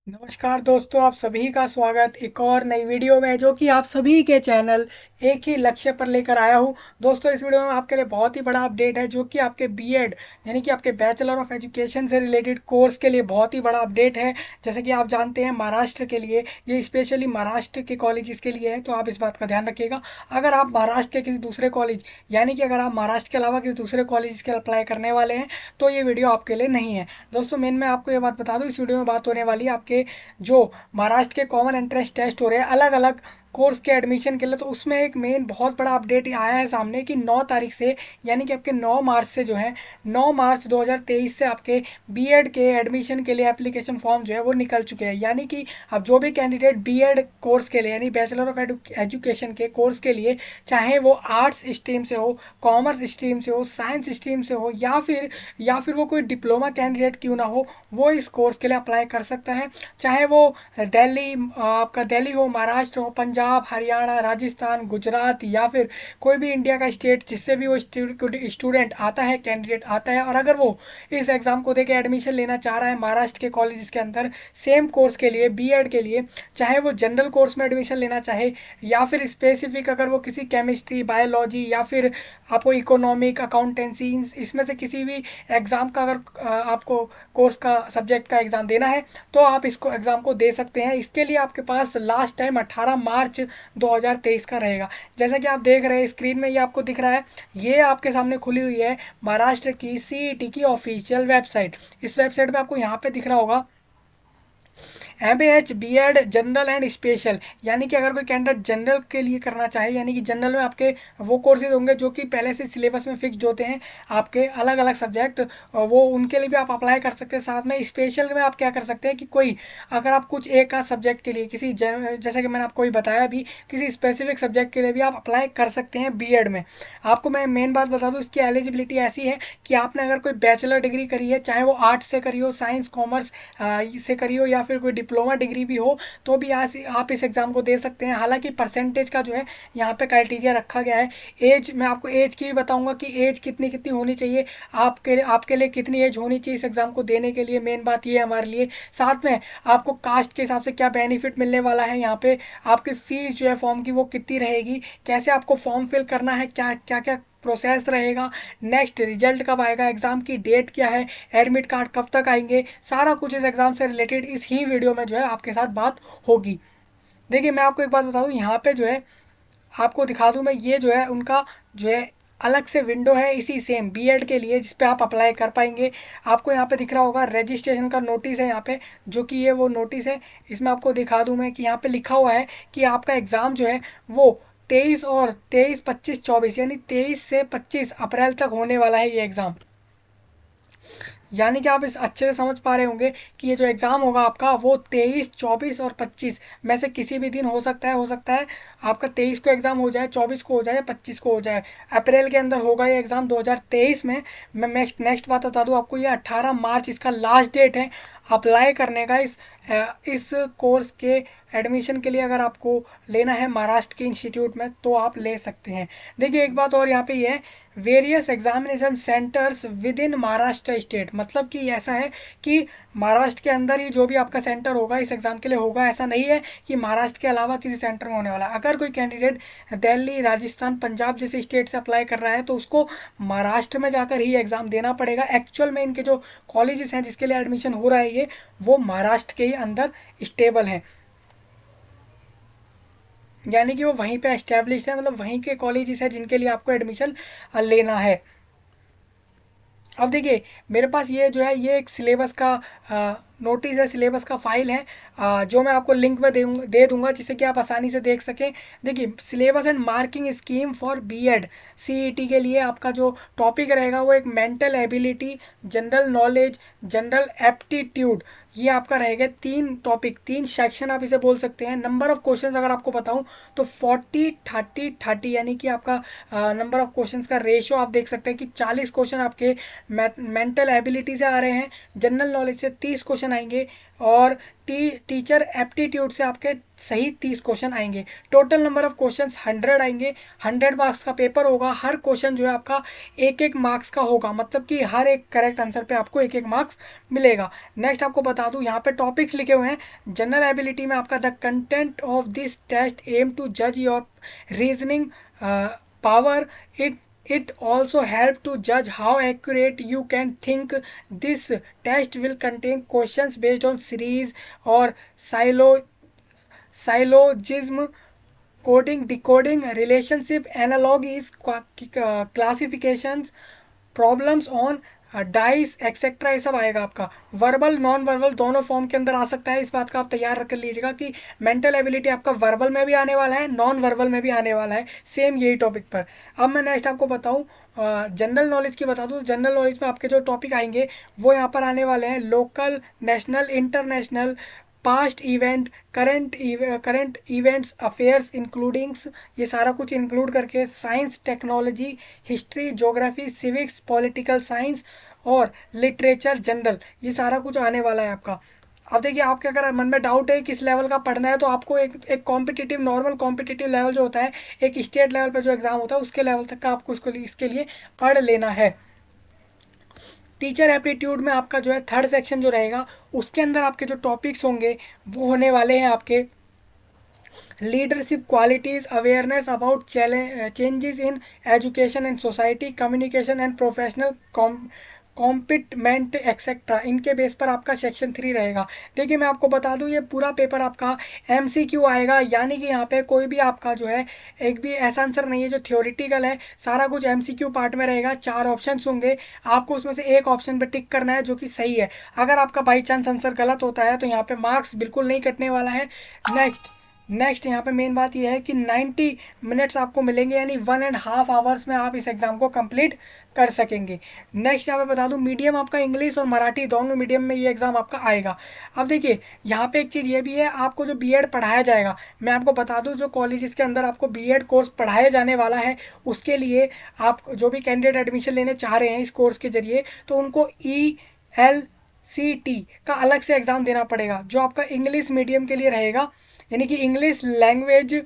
नमस्कार दोस्तों, आप सभी का स्वागत एक और नई वीडियो में जो कि आप सभी के चैनल एक ही लक्ष्य पर लेकर आया हूं। दोस्तों, इस वीडियो में आपके लिए बहुत ही बड़ा अपडेट है जो कि आपके बीएड यानी कि आपके बैचलर ऑफ एजुकेशन से रिलेटेड कोर्स के लिए बहुत ही बड़ा अपडेट है। जैसे कि आप जानते हैं, महाराष्ट्र के लिए ये स्पेशली महाराष्ट्र के कॉलेजेस के लिए है, तो आप इस बात का ध्यान रखिएगा। अगर आप महाराष्ट्र के किसी दूसरे कॉलेज यानी कि अगर आप महाराष्ट्र के अलावा किसी दूसरे कॉलेज के अप्लाई करने वाले हैं तो ये वीडियो आपके लिए नहीं है। दोस्तों, मेन मैं आपको ये बात बता दूं, इस वीडियो में बात होने वाली है आपके जो महाराष्ट्र के कॉमन एंट्रेंस टेस्ट हो रहे हैं अलग अलग कोर्स के एडमिशन के लिए। तो उसमें एक मेन बहुत बड़ा अपडेट आया है सामने कि 9 तारीख से यानी कि आपके 9 मार्च से जो है 9 मार्च 2023 से आपके बीएड के एडमिशन के लिए एप्लीकेशन फॉर्म जो है वो निकल चुके हैं। यानी कि अब जो भी कैंडिडेट बीएड कोर्स के लिए यानी बैचलर ऑफ एजुकेशन के कोर्स के लिए, चाहे वो आर्ट्स स्ट्रीम से हो, कॉमर्स स्ट्रीम से हो, साइंस स्ट्रीम से हो या फिर वो कोई डिप्लोमा कैंडिडेट क्यों ना हो, वो इस कोर्स के लिए अप्लाई कर सकता है। चाहे वो दिल्ली आपका दिल्ली हो, महाराष्ट्र हो, पंजाब, हरियाणा, राजस्थान, गुजरात या फिर कोई भी इंडिया का स्टेट जिससे भी वो स्टूडेंट आता है, कैंडिडेट आता है, और अगर वो इस एग्ज़ाम को देकर एडमिशन लेना चाह रहा है महाराष्ट्र के कॉलेज के अंदर सेम कोर्स के लिए, बीएड के लिए, चाहे वो जनरल कोर्स में एडमिशन लेना चाहे या फिर स्पेसिफिक अगर वो किसी केमिस्ट्री, बायोलॉजी या फिर आपको इकोनॉमिक, अकाउंटेंसी, इसमें से किसी भी एग्ज़ाम का अगर आपको कोर्स का सब्जेक्ट का एग्ज़ाम देना है तो आप इसको एग्ज़ाम को दे सकते हैं। इसके लिए आपके पास लास्ट टाइम 18 मार्च 2023 का रहेगा। जैसा कि आप देख रहे हैं स्क्रीन में, ये आपको दिख रहा है, ये आपके सामने खुली हुई है महाराष्ट्र की सीईटी की ऑफिशियल वेबसाइट। इस वेबसाइट पे आपको यहाँ पे दिख रहा होगा MAH BEd general and special. यानी कि अगर कोई कैंडिडेट जनरल के लिए करना चाहे, यानी कि जनरल में आपके वो कोर्सेज होंगे जो कि पहले से सिलेबस में फिक्स्ड होते हैं, आपके अलग अलग सब्जेक्ट, वो उनके लिए भी आप अप्लाई कर सकते हैं। साथ में स्पेशल में आप क्या कर सकते हैं कि कोई अगर आप कुछ एक आध सब्जेक्ट के लिए किसी जैसे कि मैंने आपको भी बताया भी, किसी स्पेसिफिक सब्जेक्ट के लिए भी आप अप्लाई कर सकते हैं बीएड में। आपको मैं मेन बात बता दूँ, इसकी एलिजिबिलिटी ऐसी है कि आपने अगर कोई बैचलर डिग्री करी है, चाहे वो आर्ट्स से करी हो, साइंस, कॉमर्स से करी हो या फिर कोई डिप्लोमा डिग्री भी हो, तो भी आज आप इस एग्ज़ाम को दे सकते हैं। हालांकि परसेंटेज का जो है यहाँ पे क्राइटेरिया रखा गया है। एज, मैं आपको एज की भी बताऊंगा कि एज कितनी कितनी होनी चाहिए, आपके लिए कितनी एज होनी चाहिए इस एग्ज़ाम को देने के लिए, मेन बात ये है हमारे लिए। साथ में आपको कास्ट के हिसाब से क्या बेनिफिट मिलने वाला है, यहाँ पे आपकी फ़ीस जो है फॉर्म की वो कितनी रहेगी, कैसे आपको फॉर्म फिल करना है, क्या क्या क्या प्रोसेस रहेगा, नेक्स्ट रिजल्ट कब आएगा, एग्ज़ाम की डेट क्या है, एडमिट कार्ड कब तक आएंगे, सारा कुछ इस एग्ज़ाम से रिलेटेड इस ही वीडियो में जो है आपके साथ बात होगी। देखिए, मैं आपको एक बात बता दूँ, यहाँ पे जो है आपको दिखा दूँ मैं, ये जो है उनका जो है अलग से विंडो है इसी सेम बीएड के लिए जिस पे आप अप्लाई कर पाएंगे। आपको यहाँ पे दिख रहा होगा रजिस्ट्रेशन का नोटिस है यहाँ पे, जो कि ये वो नोटिस है। इसमें आपको दिखा दूँ मैं कि यहाँ पे लिखा हुआ है कि आपका एग्ज़ाम जो है वो 23 25 24 यानी 23 से 25 अप्रैल तक होने वाला है ये एग्ज़ाम। यानी कि आप इस अच्छे से समझ पा रहे होंगे कि ये जो एग्ज़ाम होगा आपका वो 23 24 और 25 में से किसी भी दिन हो सकता है आपका 23 को एग्ज़ाम हो जाए, 24 को हो जाए, 25 को हो जाए। अप्रैल के अंदर होगा ये एग्ज़ाम 2023 में। मैं नेक्स्ट बात बता दूँ आपको, ये 18 मार्च इसका लास्ट डेट है अप्लाई करने का। इस कोर्स के एडमिशन के लिए अगर आपको लेना है महाराष्ट्र के इंस्टीट्यूट में तो आप ले सकते हैं। देखिए, एक बात और यहाँ पे ये है, various examination centres with in Maharashtra state, मतलब कि ऐसा है कि महाराष्ट्र के अंदर ही जो भी आपका सेंटर होगा इस एग्ज़ाम के लिए होगा। ऐसा नहीं है कि महाराष्ट्र के अलावा किसी सेंटर में होने वाला है। अगर कोई कैंडिडेट दिल्ली, राजस्थान, पंजाब जैसे स्टेट से अप्लाई कर रहा है तो उसको महाराष्ट्र में जाकर ही एग्ज़ाम देना पड़ेगा। एक्चुअल में इनके जो कॉलेजेस हैं जिसके लिए एडमिशन हो रहा है ये, वो महाराष्ट्र के ही अंदर स्टेबल हैं, यानी कि वो वहीं पे एस्टेब्लिश है, मतलब वहीं के कॉलेजेस हैं जिनके लिए आपको एडमिशन लेना है। अब देखिए, मेरे पास ये जो है ये एक सिलेबस का नोटिस है, सिलेबस का फाइल है, जो मैं आपको लिंक में दे दूंगा जिससे कि आप आसानी से देख सकें। देखिए, syllabus and marking scheme for BEd CET के लिए आपका जो टॉपिक रहेगा वो एक mental ability, general knowledge, general aptitude, ये आपका रहेगा। 3 टॉपिक, 3 सेक्शन आप इसे बोल सकते हैं। नंबर ऑफ क्वेश्चंस अगर आपको बताऊं तो 40 30 30, यानी कि आपका नंबर ऑफ क्वेश्चंस का रेशो आप देख सकते हैं कि 40 क्वेश्चन आपके मेंटल एबिलिटी से आ रहे हैं, जनरल नॉलेज से 30 क्वेश्चन क्वेश्चन आएंगे और टीचर एप्टीट्यूड से आपके सही 30 क्वेश्चन आएंगे। टोटल नंबर ऑफ क्वेश्चंस 100 आएंगे। 100 मार्क्स का पेपर होगा। हर क्वेश्चन जो है आपका एक एक मार्क्स का होगा, मतलब कि हर एक करेक्ट आंसर पे आपको एक एक मार्क्स मिलेगा। नेक्स्ट आपको बता दूं, यहाँ पे टॉपिक्स लिखे हुए हैं। जनरल एबिलिटी में आपका the content of this test aim to जज your reasoning power. It also help to judge how accurate you can think. This test will contain questions based on series or syllogism, coding, decoding, relationship, analogies, classifications, problems on dice etcetera, ये सब आएगा आपका। Verbal non verbal दोनों form के अंदर आ सकता है। इस बात का आप तैयार रख लीजिएगा कि मेंटल एबिलिटी आपका वर्बल में भी आने वाला है, नॉन वर्बल में भी आने वाला है, सेम यही टॉपिक पर। अब मैं नेक्स्ट आपको बताऊं, जनरल नॉलेज की बता दूं। जनरल नॉलेज में आपके जो टॉपिक आएंगे वो यहाँ पर आने वाले हैं। Local, national, international, past event, current events, affairs includings, ये सारा कुछ इंक्लूड करके science, technology, history, geography, civics, political science और लिटरेचर जनरल, ये सारा कुछ आने वाला है आपका। अब देखिए, आपके अगर मन में डाउट है किस लेवल का पढ़ना है, तो आपको एक कॉम्पिटिटिव, नॉर्मल कॉम्पिटिटिव लेवल जो होता है, एक स्टेट लेवल पे जो एग्जाम होता है उसके लेवल तक का आपको इसके लिए पढ़ लेना है। टीचर एप्टीट्यूड में आपका जो है थर्ड सेक्शन जो रहेगा उसके अंदर आपके जो टॉपिक्स होंगे वो होने वाले हैं आपके leadership qualities, awareness about changes in education and society, communication and professional commitment etcetera. इनके बेस पर आपका सेक्शन 3 रहेगा। देखिए, मैं आपको बता दूं, ये पूरा पेपर आपका MCQ आएगा, यानी कि यहाँ पे कोई भी आपका जो है एक भी ऐसा आंसर नहीं है जो थ्योरेटिकल है। सारा कुछ MCQ पार्ट में रहेगा। 4 ऑप्शंस होंगे, आपको उसमें से एक ऑप्शन पे टिक करना है जो कि सही है। अगर आपका बाई चांस आंसर गलत होता है तो यहाँ पे मार्क्स बिल्कुल नहीं कटने वाला है। नेक्स्ट यहाँ पे मेन बात यह है कि 90 मिनट्स आपको मिलेंगे, यानी 1.5 आवर्स में आप इस एग्ज़ाम को कंप्लीट कर सकेंगे। नेक्स्ट यहाँ पे बता दूँ, मीडियम आपका इंग्लिश और मराठी दोनों मीडियम में ये एग्ज़ाम आपका आएगा। अब देखिए, यहाँ पे एक चीज़ ये भी है, आपको जो BEd पढ़ाया जाएगा, मैं आपको बता दूँ, जो कॉलेजेस के अंदर आपको BEd कोर्स पढ़ाया जाने वाला है, उसके लिए आप जो भी कैंडिडेट एडमिशन लेने चाह रहे हैं इस कोर्स के ज़रिए, तो उनको ELCT का अलग से एग्ज़ाम देना पड़ेगा, जो आपका इंग्लिश मीडियम के लिए रहेगा, यानी कि इंग्लिश लैंग्वेज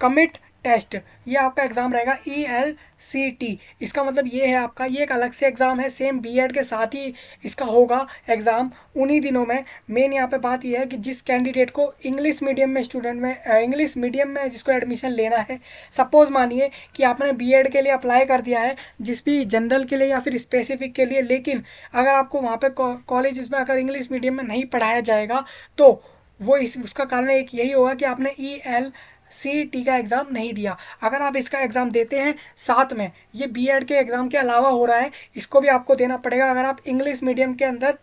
कमिट टेस्ट, ये आपका एग्ज़ाम रहेगा ELCT। इसका मतलब ये है आपका, ये एक अलग से एग्ज़ाम है, सेम BEd के साथ ही इसका होगा एग्ज़ाम उन्हीं दिनों में। मेन यहाँ पे बात ये है कि जिस कैंडिडेट को इंग्लिश मीडियम में जिसको एडमिशन लेना है, सपोज़ मानिए कि आपने BEd के लिए अप्लाई कर दिया है, जिस भी जनरल के लिए या फिर स्पेसिफिक के लिए, लेकिन अगर आपको वहाँ पे कॉलेज में अगर इंग्लिश मीडियम में नहीं पढ़ाया जाएगा तो वो उसका कारण एक यही होगा कि आपने ELCT का एग्ज़ाम नहीं दिया। अगर आप इसका एग्ज़ाम देते हैं साथ में, ये BEd के एग्ज़ाम के अलावा हो रहा है, इसको भी आपको देना पड़ेगा अगर आप इंग्लिश मीडियम के अंदर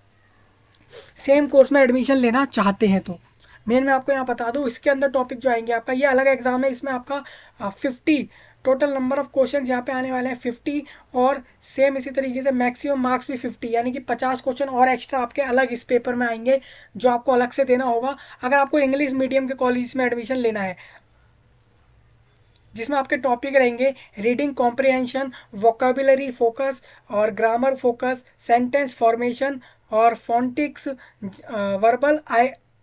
सेम कोर्स में एडमिशन लेना चाहते हैं तो। मेन मैं आपको यहाँ बता दूँ, इसके अंदर टॉपिक जो आएंगे आपका, ये अलग एग्ज़ाम है, इसमें आपका 50 टोटल नंबर ऑफ क्वेश्चन यहाँ पे आने वाले हैं 50, और सेम इसी तरीके से मैक्सिमम मार्क्स भी 50, यानी कि 50 क्वेश्चन और एक्स्ट्रा आपके अलग इस पेपर में आएंगे जो आपको अलग से देना होगा अगर आपको इंग्लिश मीडियम के कॉलेज में एडमिशन लेना है, जिसमें आपके टॉपिक रहेंगे रीडिंग कॉम्प्रिहेंशन, वोकेबुलरी फोकस और ग्रामर फोकस, सेंटेंस फॉर्मेशन और phonetics, verbal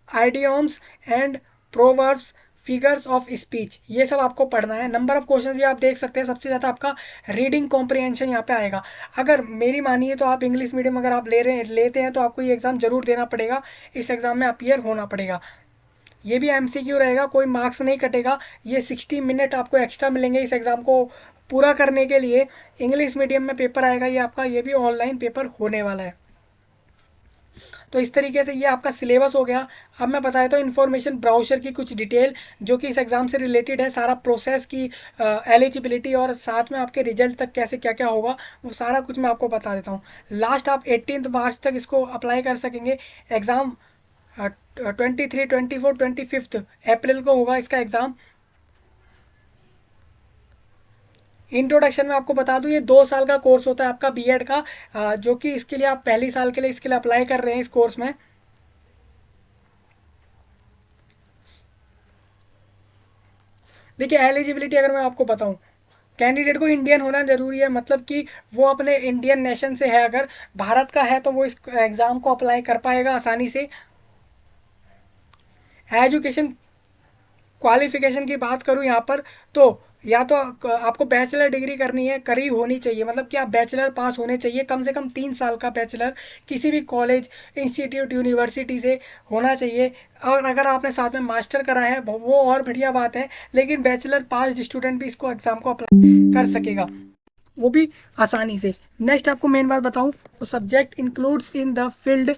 idioms and proverbs, figures of speech, ये सब आपको पढ़ना है। नंबर ऑफ क्वेश्चन भी आप देख सकते हैं, सबसे ज़्यादा आपका रीडिंग कॉम्प्रिहेंशन यहाँ पे आएगा। अगर मेरी मानिए तो आप इंग्लिश मीडियम अगर आप लेते हैं तो आपको ये एग्ज़ाम ज़रूर देना पड़ेगा, इस एग्ज़ाम में अपीयर होना पड़ेगा। ये भी MCQ रहेगा, कोई मार्क्स नहीं कटेगा। ये 60 मिनट आपको एक्स्ट्रा मिलेंगे इस एग्ज़ाम को पूरा करने के लिए। इंग्लिश मीडियम में पेपर आएगा ये आपका, ये भी ऑनलाइन पेपर होने वाला है। तो इस तरीके से ये आपका सिलेबस हो गया। अब मैं बता देता हूँ इन्फॉर्मेशन ब्राउचर की कुछ डिटेल जो कि इस एग्ज़ाम से रिलेटेड है, सारा प्रोसेस की एलिजिबिलिटी और साथ में आपके रिजल्ट तक कैसे क्या क्या होगा वो सारा कुछ मैं आपको बता देता हूँ। लास्ट आप 18 मार्च तक इसको अप्लाई कर सकेंगे। एग्ज़ाम 23, 24, 25 अप्रैल को होगा इसका एग्ज़ाम। इंट्रोडक्शन में आपको बता दूं, ये 2 साल का कोर्स होता है आपका BEd का, जो कि इसके लिए आप पहली साल के लिए इसके लिए अप्लाई कर रहे हैं इस कोर्स में। देखिए, एलिजिबिलिटी अगर मैं आपको बताऊं, कैंडिडेट को इंडियन होना ज़रूरी है, मतलब कि वो अपने इंडियन नेशन से है, अगर भारत का है तो वो इस एग्ज़ाम को अप्लाई कर पाएगा आसानी से। एजुकेशन क्वालिफिकेशन की बात करूँ यहाँ पर, तो या तो आपको बैचलर डिग्री करनी है, करी होनी चाहिए, मतलब कि आप बैचलर पास होने चाहिए, कम से कम 3 साल का बैचलर किसी भी कॉलेज, इंस्टीट्यूट, यूनिवर्सिटी से होना चाहिए। और अगर आपने साथ में मास्टर करा है वो और बढ़िया बात है, लेकिन बैचलर पास स्टूडेंट भी इसको एग्ज़ाम को अप्लाई कर सकेगा, वो भी आसानी से। नेक्स्ट आपको मेन बात बताऊँ तो subject includes in the field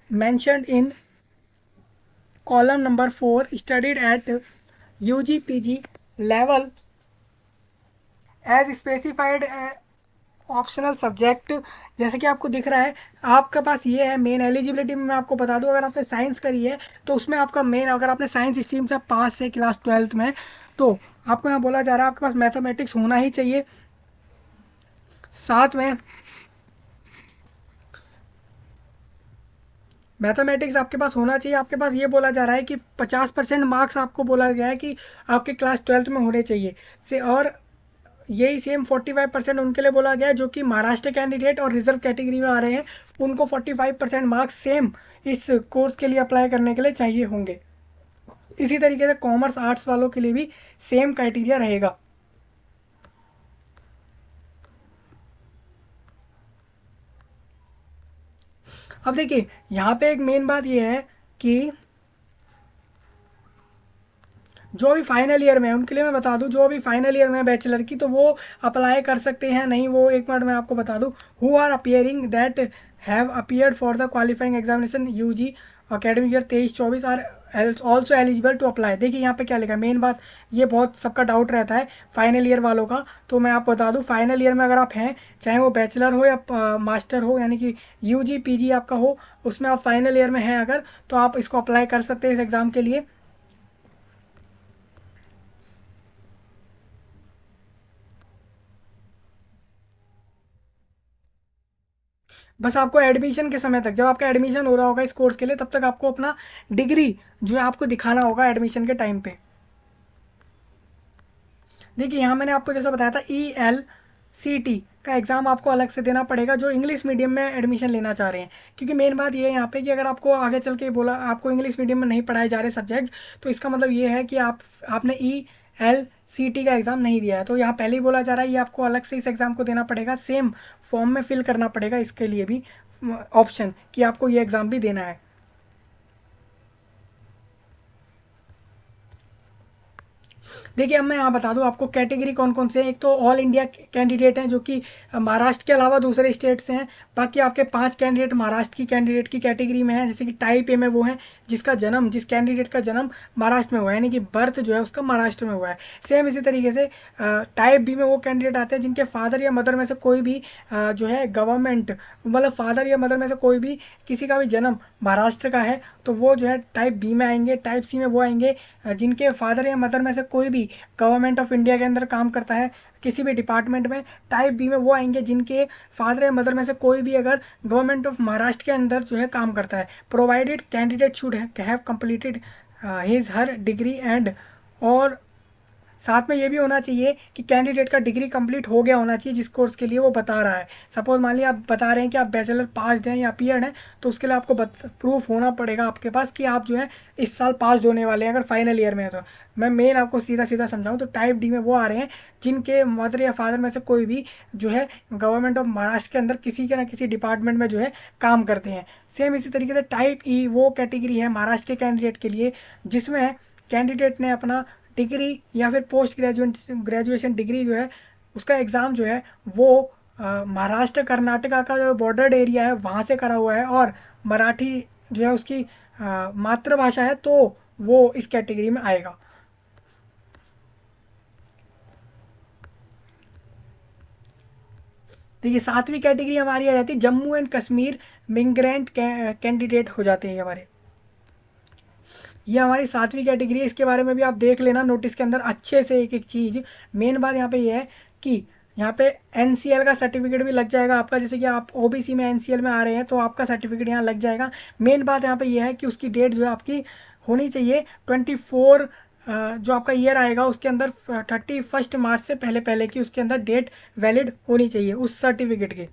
mentioned in column number 4 studied at UG PG level as specified optional subject. जैसे कि आपको दिख रहा है, आपके पास ये है मेन एलिजिबिलिटी में। मैं आपको बता दूं, अगर आपने साइंस करी है तो उसमें आपका मेन, अगर आपने साइंस स्ट्रीम से पास है क्लास 12th में, तो आपको यहाँ बोला जा रहा है आपके पास मैथमेटिक्स होना ही चाहिए। साथ में मैथमेटिक्स आपके पास होना चाहिए। आपके पास ये बोला जा रहा है कि 50% मार्क्स आपको बोला गया है कि आपके क्लास 12th में होने चाहिए से, और यही सेम 45% उनके लिए बोला गया है जो कि महाराष्ट्र कैंडिडेट और रिजर्व कैटेगरी में आ रहे हैं, उनको 45% मार्क्स सेम इस कोर्स के लिए अप्लाई करने के लिए चाहिए होंगे। इसी तरीके से कॉमर्स आर्ट्स वालों के लिए भी सेम क्राइटेरिया रहेगा। अब देखिए यहाँ पे एक मेन बात ये है कि जो भी फाइनल ईयर में है उनके लिए मैं बता दूं, जो भी फाइनल ईयर में है बैचलर की, तो वो अप्लाई कर सकते हैं। नहीं, वो एक मिनट में आपको बता दूं, who are appearing that have appeared for the qualifying examination UG academic year 23-24 are also eligible to apply. देखिए यहाँ पे क्या लिखा है, मेन बात ये बहुत सबका डाउट रहता है फाइनल ईयर वालों का, तो मैं आपको बता दूं फाइनल ईयर में अगर आप हैं, चाहे वो बैचलर हो या मास्टर हो, यानी कि यूजी पीजी आपका हो, उसमें आप फाइनल ईयर में हैं अगर, तो आप इसको अप्लाई कर सकते हैं इस एग्ज़ाम के लिए। बस आपको एडमिशन के समय तक, जब आपका एडमिशन हो रहा होगा इस कोर्स के लिए, तब तक आपको अपना डिग्री जो है आपको दिखाना होगा एडमिशन के टाइम पे। देखिए यहाँ मैंने आपको जैसा बताया था, ELCT का एग्ज़ाम आपको अलग से देना पड़ेगा जो इंग्लिश मीडियम में एडमिशन लेना चाह रहे हैं। क्योंकि मेन बात ये है यहाँ पे कि अगर आपको आगे चल के बोला आपको इंग्लिश मीडियम में नहीं पढ़ाए जा रहे सब्जेक्ट, तो इसका मतलब ये है कि आपने ELCT का एग्ज़ाम नहीं दिया है। तो यहाँ पहले ही बोला जा रहा है ये आपको अलग से इस एग्ज़ाम को देना पड़ेगा, सेम फॉर्म में फिल करना पड़ेगा इसके लिए भी ऑप्शन कि आपको ये एग्ज़ाम भी देना है। देखिए अब मैं यहाँ बता दूँ आपको कैटेगरी कौन कौन से हैं। एक तो ऑल इंडिया कैंडिडेट हैं जो कि महाराष्ट्र के अलावा दूसरे स्टेट से हैं। बाकी आपके 5 कैंडिडेट महाराष्ट्र की कैंडिडेट की कैटेगरी में हैं, जैसे कि टाइप ए में वो हैं जिस कैंडिडेट का जन्म महाराष्ट्र में हुआ है, यानी कि बर्थ जो है उसका महाराष्ट्र में हुआ है। सेम इसी तरीके से टाइप बी में वो कैंडिडेट आते हैं जिनके फादर या मदर में से कोई भी जो है गवर्नमेंट, मतलब फादर या मदर में से कोई भी किसी का भी जन्म महाराष्ट्र का है, तो वो जो है टाइप बी में आएंगे। टाइप सी में वो आएंगे जिनके फादर या मदर में से कोई भी गवर्नमेंट ऑफ इंडिया के अंदर काम करता है किसी भी डिपार्टमेंट में। टाइप बी में वो आएंगे जिनके फादर या मदर में से कोई भी अगर गवर्नमेंट ऑफ महाराष्ट्र के अंदर जो है काम करता है, provided candidate should have completed his her degree and, और साथ में ये भी होना चाहिए कि कैंडिडेट का डिग्री कंप्लीट हो गया होना चाहिए जिस कोर्स के लिए वो बता रहा है। सपोज मान लिया आप बता रहे हैं कि आप बैचलर पास हैं या पीएड हैं, तो उसके लिए आपको प्रूफ होना पड़ेगा आपके पास कि आप जो है इस साल पास होने वाले हैं अगर फाइनल ईयर में है तो। मैं मेन आपको सीधा सीधा समझाऊँ तो टाइप डी में वो आ रहे हैं जिनके मदर या फादर में से कोई भी जो है गवर्नमेंट ऑफ महाराष्ट्र के अंदर किसी के ना किसी डिपार्टमेंट में जो है काम करते हैं। सेम इसी तरीके से टाइप ई वो कैटेगरी है महाराष्ट्र के कैंडिडेट के लिए जिसमें कैंडिडेट ने अपना डिग्री या फिर पोस्ट ग्रेजुएशन डिग्री जो है उसका एग्ज़ाम जो है वो महाराष्ट्र कर्नाटका का जो बॉर्डर्ड एरिया है वहाँ से करा हुआ है, और मराठी जो है उसकी मातृभाषा है, तो वो इस कैटेगरी में आएगा। देखिए 7वीं कैटेगरी हमारी आ जाती है जम्मू एंड कश्मीर मिग्रेंट कैंडिडेट हो जाते हैं हमारे। ये हमारी 7वीं कैटेगरी है, इसके बारे में भी आप देख लेना नोटिस के अंदर अच्छे से एक एक चीज़। मेन बात यहाँ पे ये है कि यहाँ पे एनसीएल का सर्टिफिकेट भी लग जाएगा आपका, जैसे कि आप ओबीसी में एनसीएल में आ रहे हैं तो आपका सर्टिफिकेट यहाँ लग जाएगा। मेन बात यहाँ पे ये है कि उसकी डेट जो है आपकी होनी चाहिए 24 जो आपका ईयर आएगा उसके अंदर 31 मार्च से पहले पहले की उसके अंदर डेट वैलिड होनी चाहिए उस सर्टिफिकेट की।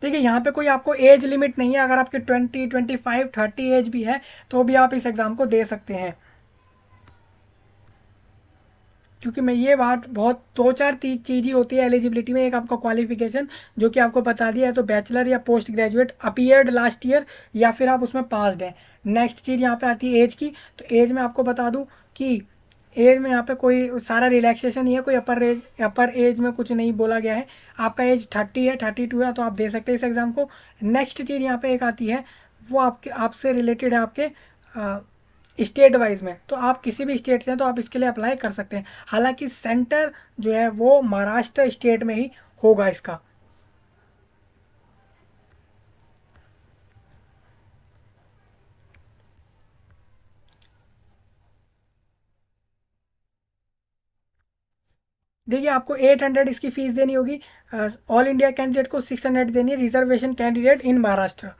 देखिए यहाँ पे कोई आपको एज लिमिट नहीं है, अगर आपकी 20, 25, 30 एज भी है तो भी आप इस एग्ज़ाम को दे सकते हैं। क्योंकि मैं ये बात बहुत दो चार चीज़ें होती है एलिजिबिलिटी में, एक आपका क्वालिफिकेशन जो कि आपको बता दिया है, तो बैचलर या post graduate appeared last year या फिर आप उसमें पासड हैं। नेक्स्ट चीज़ यहाँ पे आती है एज की, तो एज में आपको बता दूँ कि एज में यहाँ पे कोई सारा रिलैक्सेशन ही है, कोई अपर एज में कुछ नहीं बोला गया है। आपका एज 30 है, 32 है तो आप दे सकते हैं इस एग्ज़ाम को। नेक्स्ट चीज़ यहाँ पे एक आती है, वो आपके आपसे रिलेटेड है आपके स्टेट वाइज में, तो आप किसी भी स्टेट से हैं तो आप इसके लिए अप्लाई कर सकते हैं। हालांकि सेंटर जो है वो महाराष्ट्र स्टेट में ही होगा इसका। देखिए आपको 800 इसकी फ़ीस देनी होगी। ऑल इंडिया कैंडिडेट को 600 देनी है, रिजर्वेशन कैंडिडेट इन महाराष्ट्र।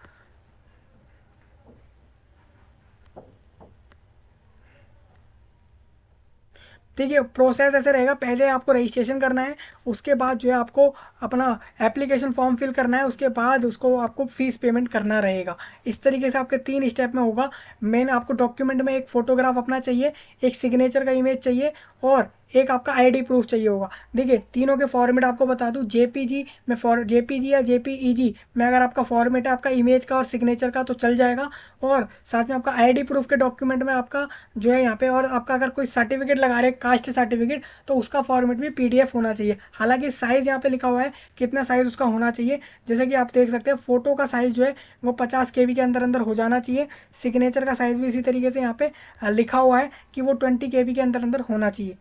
देखिए प्रोसेस ऐसे रहेगा, पहले आपको रजिस्ट्रेशन करना है, उसके बाद जो है आपको अपना एप्लीकेशन फॉर्म फिल करना है, उसके बाद उसको आपको फ़ीस पेमेंट करना रहेगा। इस तरीके से आपके 3 स्टेप में होगा। मेन आपको डॉक्यूमेंट में एक फ़ोटोग्राफ अपना चाहिए, एक सिग्नेचर का इमेज चाहिए और एक आपका आईडी प्रूफ चाहिए होगा। देखिए तीनों के फॉर्मेट आपको बता दूं, जेपीजी में जेपीजी या जेपीईजी में अगर आपका फॉर्मेट है आपका इमेज का और सिग्नेचर का तो चल जाएगा, और साथ में आपका आईडी प्रूफ के डॉक्यूमेंट में आपका जो है यहाँ पे, और आपका अगर कोई सर्टिफिकेट लगा रहे हैं कास्ट सर्टिफिकेट तो उसका फॉर्मेट भी पीडीएफ होना चाहिए। हालांकि साइज़ यहाँ पे लिखा हुआ है कितना साइज़ उसका होना चाहिए, जैसे कि आप देख सकते हैं फ़ोटो का साइज़ जो है वो 50 KB के अंदर अंदर हो जाना चाहिए। सिग्नेचर का साइज़ भी इसी तरीके से यहाँ पे लिखा हुआ है कि वो 20 KB के अंदर अंदर होना चाहिए।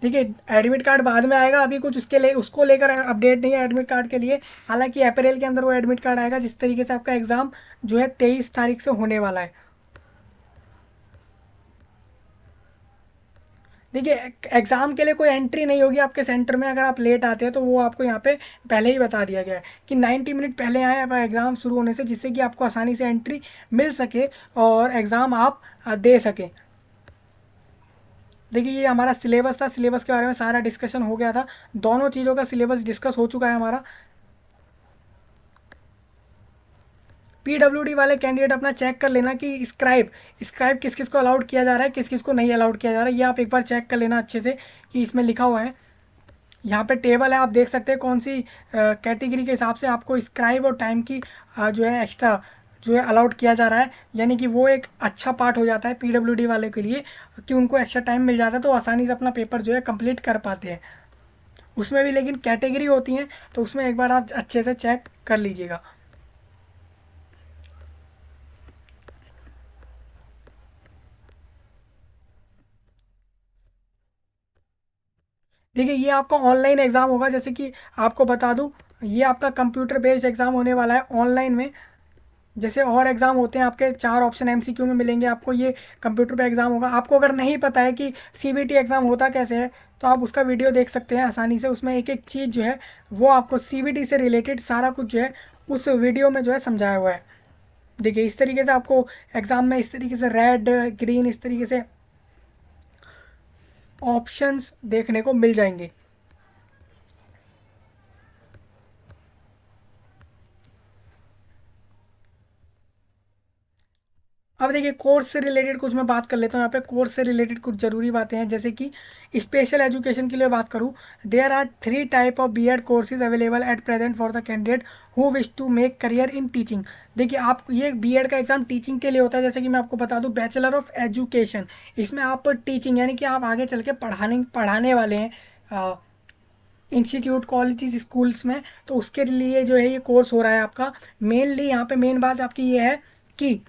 देखिए एडमिट कार्ड बाद में आएगा, अभी कुछ उसके लिए उसको लेकर अपडेट नहीं है एडमिट कार्ड के लिए। हालांकि अप्रैल के अंदर वो एडमिट कार्ड आएगा, जिस तरीके से आपका एग्ज़ाम जो है 23 तारीख से होने वाला है। देखिए एग्ज़ाम के लिए कोई एंट्री नहीं होगी आपके सेंटर में, अगर आप लेट आते हैं तो वो आपको यहाँ पे पहले ही बता दिया गया है कि 90 मिनट पहले आए आप एग्ज़ाम शुरू होने से, जिससे कि आपको आसानी से एंट्री मिल सके और एग्ज़ाम आप दे सकें। देखिए ये हमारा सिलेबस था, सिलेबस के बारे में सारा डिस्कशन हो गया था, दोनों चीज़ों का सिलेबस डिस्कस हो चुका है हमारा। पीडब्ल्यूडी वाले कैंडिडेट अपना चेक कर लेना कि स्क्राइब स्क्राइब किस किस को अलाउड किया जा रहा है, किस किस को नहीं अलाउड किया जा रहा है, ये आप एक बार चेक कर लेना अच्छे से कि इसमें लिखा हुआ है। यहाँ पे टेबल है, आप देख सकते हैं कौन सी कैटेगरी के हिसाब से आपको स्क्राइब और टाइम की जो है एक्स्ट्रा जो है अलाउड किया जा रहा है। यानी कि वो एक अच्छा पार्ट हो जाता है पीडब्ल्यूडी वाले के लिए कि उनको एक्स्ट्रा टाइम मिल जाता है तो आसानी से अपना पेपर जो है कंप्लीट कर पाते हैं। उसमें भी लेकिन कैटेगरी होती हैं तो उसमें एक बार आप अच्छे से चेक कर लीजिएगा। देखिए ये आपका ऑनलाइन एग्ज़ाम होगा, जैसे कि आपको बता दूं ये आपका कंप्यूटर बेस्ड एग्ज़ाम होने वाला है ऑनलाइन में। जैसे और एग्ज़ाम होते हैं आपके 4 ऑप्शन एमसीक्यू में मिलेंगे आपको, ये कंप्यूटर पे एग्ज़ाम होगा। आपको अगर नहीं पता है कि सीबीटी एग्ज़ाम होता कैसे है तो आप उसका वीडियो देख सकते हैं आसानी से, उसमें एक एक चीज़ जो है वो आपको सीबीटी से रिलेटेड सारा कुछ जो है उस वीडियो में जो है समझाया हुआ है। देखिए इस तरीके से आपको एग्ज़ाम में इस तरीके से रेड ग्रीन इस तरीके से ऑप्शंस देखने को मिल जाएंगे। अब देखिए कोर्स से रिलेटेड कुछ मैं बात कर लेता हूँ। यहाँ पे कोर्स से रिलेटेड कुछ ज़रूरी बातें हैं, जैसे कि स्पेशल एजुकेशन के लिए बात करूँ, there are 3 type of BEd courses available at present for the candidate who wish to make career in teaching. देखिए आप ये बीएड का एग्जाम टीचिंग के लिए होता है, जैसे कि मैं आपको बता दूँ बैचलर ऑफ एजुकेशन, इसमें आप टीचिंग यानी कि आप आगे चल के पढ़ाने वाले हैं इंस्टीट्यूट कॉलेजेस स्कूल्स में, तो उसके लिए जो है ये कोर्स हो रहा है आपका। मेनली यहाँ पे मेन बात आपकी ये है कि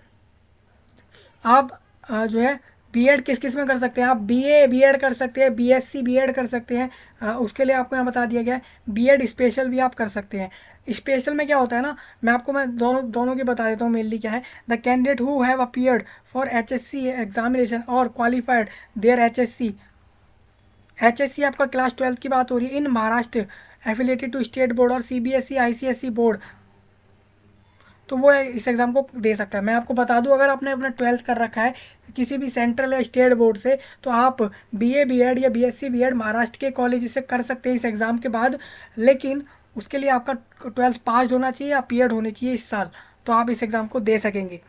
आप जो है बीएड किस किस में कर सकते हैं। आप बीए बीएड कर सकते हैं, बीएससी बीएड कर सकते हैं। उसके लिए आपको यहाँ बता दिया गया है बीएड स्पेशल भी आप कर सकते हैं। स्पेशल में क्या होता है ना, मैं दोनों दोनों की बता देता हूँ मेनली क्या है। The candidate who have appeared for HSC examination और क्वालिफाइड देयर एचएससी आपका क्लास 12 की बात हो रही है in Maharashtra affiliated to state board और CBSE ICSE बोर्ड, तो वो इस एग्ज़ाम को दे सकता है। मैं आपको बता दूं, अगर आपने अपना 12th कर रखा है किसी भी सेंट्रल या स्टेट बोर्ड से, तो आप BA BEd या BSc BEd महाराष्ट्र के कॉलेज से कर सकते हैं इस एग्ज़ाम के बाद, लेकिन उसके लिए आपका 12th पास होना चाहिए या पीएड होनी चाहिए इस साल, तो आप इस एग्ज़ाम को दे सकेंगे।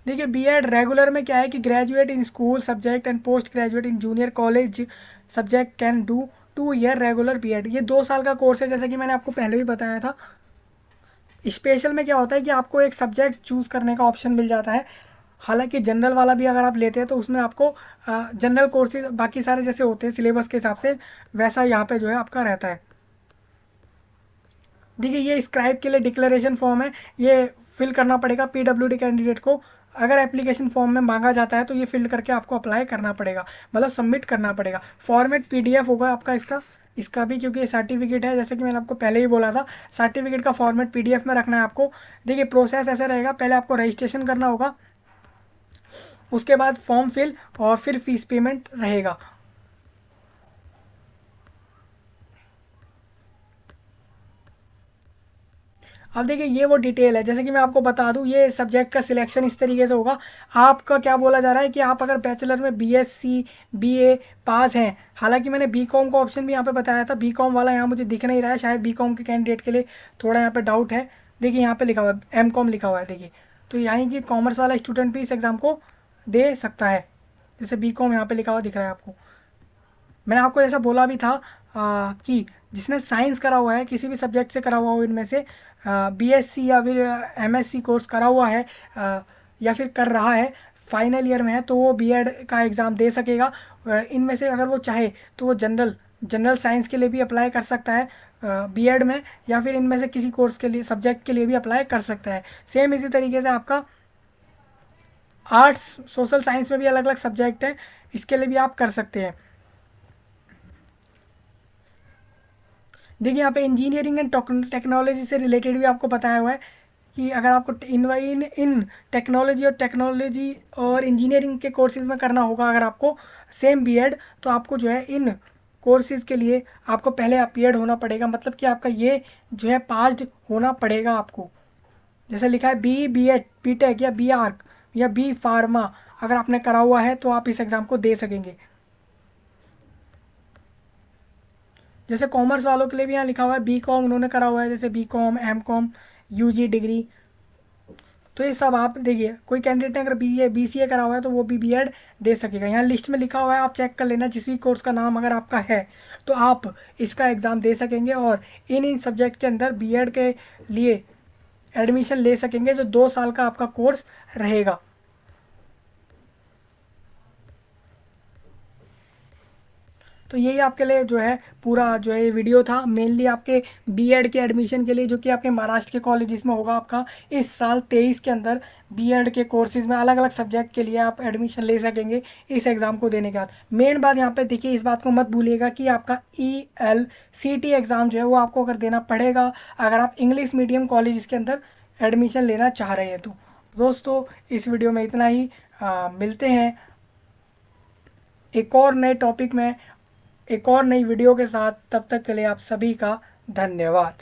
देखिए BEd रेगुलर में क्या है कि graduate in school subject and post graduate in junior college subject can do 2 year regular BEd। ये 2 साल का कोर्स है, जैसे कि मैंने आपको पहले भी बताया था। स्पेशल में क्या होता है कि आपको एक सब्जेक्ट चूज़ करने का ऑप्शन मिल जाता है। हालांकि जनरल वाला भी अगर आप लेते हैं तो उसमें आपको जनरल कोर्सेज बाकी सारे जैसे होते हैं सिलेबस के हिसाब से, वैसा यहाँ पे जो है आपका रहता है। देखिए ये स्क्राइब के लिए डिक्लेरेशन फॉर्म है, ये फिल करना पड़ेगा PWD कैंडिडेट को। अगर एप्लीकेशन फॉर्म में मांगा जाता है तो ये फिल करके आपको अप्लाई करना पड़ेगा, मतलब सबमिट करना पड़ेगा। फॉर्मेट PDF होगा आपका इसका भी, क्योंकि ये सर्टिफिकेट है, जैसे कि मैंने आपको पहले ही बोला था, सर्टिफिकेट का फॉर्मेट PDF में रखना है आपको। देखिए प्रोसेस ऐसा रहेगा, पहले आपको रजिस्ट्रेशन करना होगा, उसके बाद फॉर्म फिल और फिर फीस पेमेंट रहेगा। अब देखिए ये वो डिटेल है, जैसे कि मैं आपको बता दूं, ये सब्जेक्ट का सिलेक्शन इस तरीके से होगा। आपका क्या बोला जा रहा है कि आप अगर बैचलर में BSc BA पास हैं, हालांकि मैंने BCom का ऑप्शन भी यहाँ पे बताया था, BCom वाला यहाँ मुझे दिख नहीं रहा है, शायद BCom के कैंडिडेट के लिए थोड़ा यहाँ पे डाउट है। देखिए यहाँ पे लिखा हुआ है MCom लिखा हुआ है, देखिए, तो यानी कि कॉमर्स वाला स्टूडेंट भी इस एग्ज़ाम को दे सकता है। जैसे BCom यहाँ पे लिखा हुआ दिख रहा है आपको। मैंने आपको ऐसा बोला भी था कि जिसने साइंस करा हुआ है, किसी भी सब्जेक्ट से करा हुआ हो इनमें से, BSc या फिर MSc कोर्स करा हुआ है या फिर कर रहा है, फाइनल ईयर में है, तो वो BEd का एग्ज़ाम दे सकेगा। इनमें से अगर वो चाहे तो वो जनरल साइंस के लिए भी अप्लाई कर सकता है BEd में, या फिर इनमें से किसी कोर्स के लिए सब्जेक्ट के लिए भी अप्लाई कर सकता है। सेम इसी तरीके से आपका आर्ट्स सोशल साइंस में भी अलग अलग सब्जेक्ट हैं, इसके लिए भी आप कर सकते हैं। देखिए यहाँ पे इंजीनियरिंग एंड टेक्नोलॉजी से रिलेटेड भी आपको बताया हुआ है कि अगर आपको इन टेक्नोलॉजी और इंजीनियरिंग के कोर्सेज़ में करना होगा, अगर आपको सेम BEd, तो आपको जो है इन कोर्सेज़ के लिए आपको पहले अपीयर्ड होना पड़ेगा, मतलब कि आपका ये जो है पास्ड होना पड़ेगा आपको। जैसे लिखा है BTech या BArc या B Pharma, अगर आपने करा हुआ है तो आप इस एग्ज़ाम को दे सकेंगे। जैसे कॉमर्स वालों के लिए भी यहाँ लिखा हुआ है BCom उन्होंने करा हुआ है, जैसे BCom MCom UG डिग्री, तो ये सब आप देखिए, कोई कैंडिडेट ने अगर BCA करा हुआ है तो वो भी BEd दे सकेगा। यहाँ लिस्ट में लिखा हुआ है, आप चेक कर लेना, जिस भी कोर्स का नाम अगर आपका है तो आप इसका एग्ज़ाम दे सकेंगे और इन सब्जेक्ट के अंदर BEd के लिए एडमिशन ले सकेंगे, जो 2 साल का आपका कोर्स रहेगा। तो यही आपके लिए जो है पूरा जो है ये वीडियो था, मेनली आपके BEd के एडमिशन के लिए, जो कि आपके महाराष्ट्र के कॉलेजेस में होगा आपका इस साल 23 के अंदर। BEd के कोर्सेज़ में अलग अलग सब्जेक्ट के लिए आप एडमिशन ले सकेंगे इस एग्ज़ाम को देने के बाद। मेन बात यहाँ पे देखिए, इस बात को मत भूलिएगा कि आपका ELCT एग्ज़ाम जो है वो आपको अगर देना पड़ेगा, अगर आप इंग्लिश मीडियम कॉलेज के अंदर एडमिशन लेना चाह रहे हैं तो। दोस्तों इस वीडियो में इतना ही, मिलते हैं एक और नए टॉपिक में एक और नई वीडियो के साथ। तब तक के लिए आप सभी का धन्यवाद।